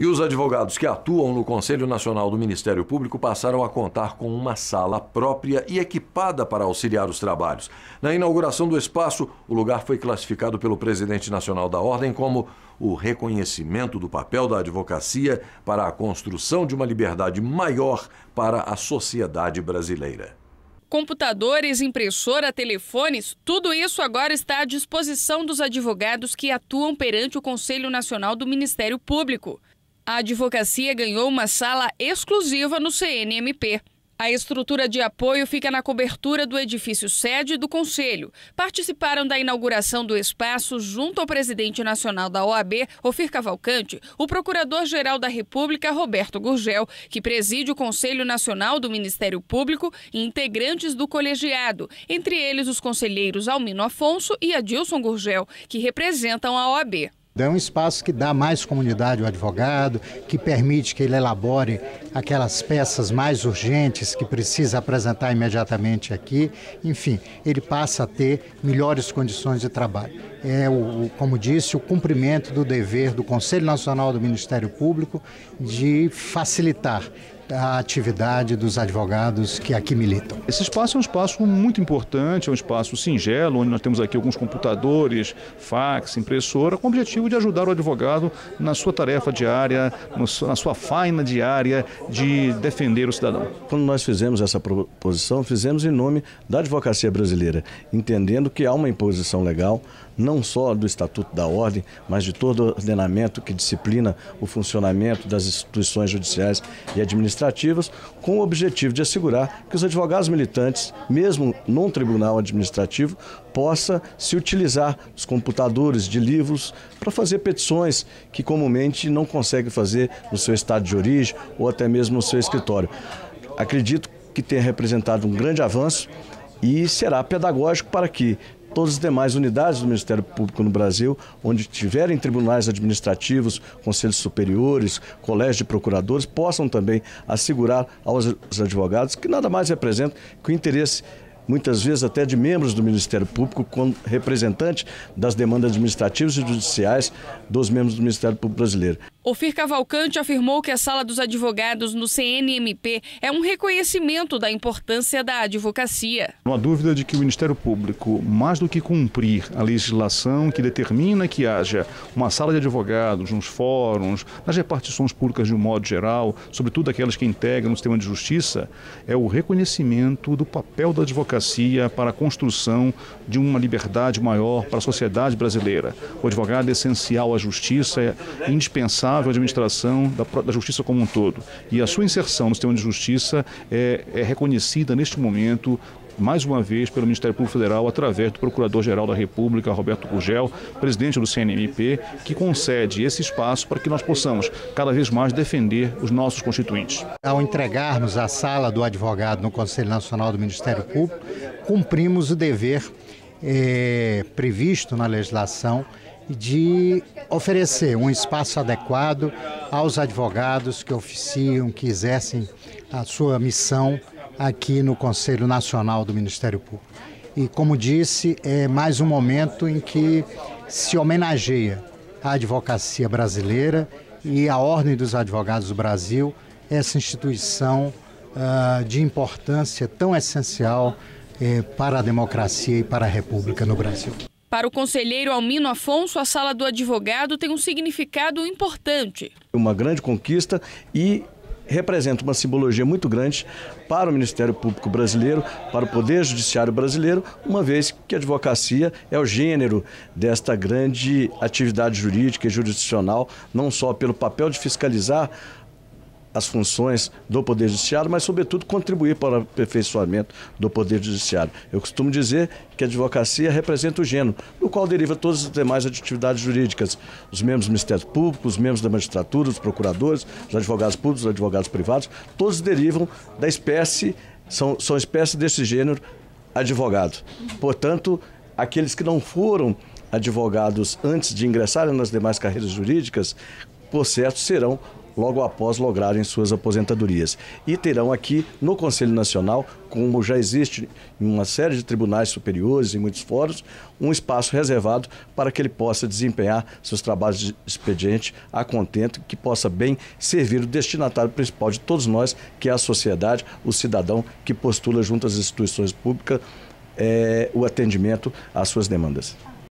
E os advogados que atuam no Conselho Nacional do Ministério Público passaram a contar com uma sala própria e equipada para auxiliar os trabalhos. Na inauguração do espaço, o lugar foi classificado pelo presidente nacional da Ordem como o reconhecimento do papel da advocacia para a construção de uma liberdade maior para a sociedade brasileira. Computadores, impressora, telefones, tudo isso agora está à disposição dos advogados que atuam perante o Conselho Nacional do Ministério Público. A advocacia ganhou uma sala exclusiva no CNMP. A estrutura de apoio fica na cobertura do edifício sede do Conselho. Participaram da inauguração do espaço, junto ao presidente nacional da OAB, Ofir Cavalcante, o procurador-geral da República, Roberto Gurgel, que preside o Conselho Nacional do Ministério Público, e integrantes do colegiado, entre eles os conselheiros Almino Afonso e Adilson Gurgel, que representam a OAB. É um espaço que dá mais comunidade ao advogado, que permite que ele elabore aquelas peças mais urgentes que precisa apresentar imediatamente aqui. Enfim, ele passa a ter melhores condições de trabalho. Como disse, o cumprimento do dever do Conselho Nacional do Ministério Público de facilitar a atividade dos advogados que aqui militam. Esse espaço é um espaço muito importante, é um espaço singelo, onde nós temos aqui alguns computadores, fax, impressora, com o objetivo de ajudar o advogado na sua tarefa diária, na sua faina diária de defender o cidadão. Quando nós fizemos essa proposição, fizemos em nome da advocacia brasileira, entendendo que há uma imposição legal, não só do Estatuto da Ordem, mas de todo o ordenamento que disciplina o funcionamento das instituições judiciais e administrativas, com o objetivo de assegurar que os advogados militantes, mesmo num tribunal administrativo, possa se utilizar dos computadores, de livros, para fazer petições que comumente não consegue fazer no seu estado de origem ou até mesmo no seu escritório. Acredito que tenha representado um grande avanço e será pedagógico para que todas as demais unidades do Ministério Público no Brasil, onde tiverem tribunais administrativos, conselhos superiores, colégios de procuradores, possam também assegurar aos advogados que nada mais representam que o interesse, muitas vezes até de membros do Ministério Público, como representante das demandas administrativas e judiciais dos membros do Ministério Público brasileiro. Ofir Cavalcante afirmou que a Sala dos Advogados no CNMP é um reconhecimento da importância da advocacia. Não há dúvida de que o Ministério Público, mais do que cumprir a legislação que determina que haja uma sala de advogados nos fóruns, nas repartições públicas de um modo geral, sobretudo aquelas que integram o sistema de justiça, é o reconhecimento do papel da advocacia para a construção de uma liberdade maior para a sociedade brasileira. O advogado é essencial à justiça, é indispensável à administração da justiça como um todo. E a sua inserção no sistema de justiça é reconhecida neste momento, mais uma vez, pelo Ministério Público Federal, através do Procurador-Geral da República, Roberto Gurgel, presidente do CNMP, que concede esse espaço para que nós possamos cada vez mais defender os nossos constituintes. Ao entregarmos a sala do advogado no Conselho Nacional do Ministério Público, cumprimos o dever previsto na legislação de oferecer um espaço adequado aos advogados que oficiam, que exercem a sua missão aqui no Conselho Nacional do Ministério Público. E, como disse, é mais um momento em que se homenageia a advocacia brasileira e a Ordem dos Advogados do Brasil, essa instituição de importância tão essencial para a democracia e para a República no Brasil. Para o conselheiro Almino Afonso, a Sala do Advogado tem um significado importante. Uma grande conquista e representa uma simbologia muito grande para o Ministério Público brasileiro, para o Poder Judiciário brasileiro, uma vez que a advocacia é o gênero desta grande atividade jurídica e jurisdicional, não só pelo papel de fiscalizar as funções do Poder Judiciário, mas, sobretudo, contribuir para o aperfeiçoamento do Poder Judiciário. Eu costumo dizer que a advocacia representa o gênero, do qual deriva todas as demais atividades jurídicas. Os membros do Ministério Público, os membros da magistratura, os procuradores, os advogados públicos, os advogados privados, todos derivam da espécie, são espécie desse gênero advogado. Portanto, aqueles que não foram advogados antes de ingressarem nas demais carreiras jurídicas, por certo, serão logo após lograrem suas aposentadorias. E terão aqui no Conselho Nacional, como já existe em uma série de tribunais superiores e muitos fóruns, um espaço reservado para que ele possa desempenhar seus trabalhos de expediente a contento, que possa bem servir o destinatário principal de todos nós, que é a sociedade, o cidadão que postula junto às instituições públicas o atendimento às suas demandas.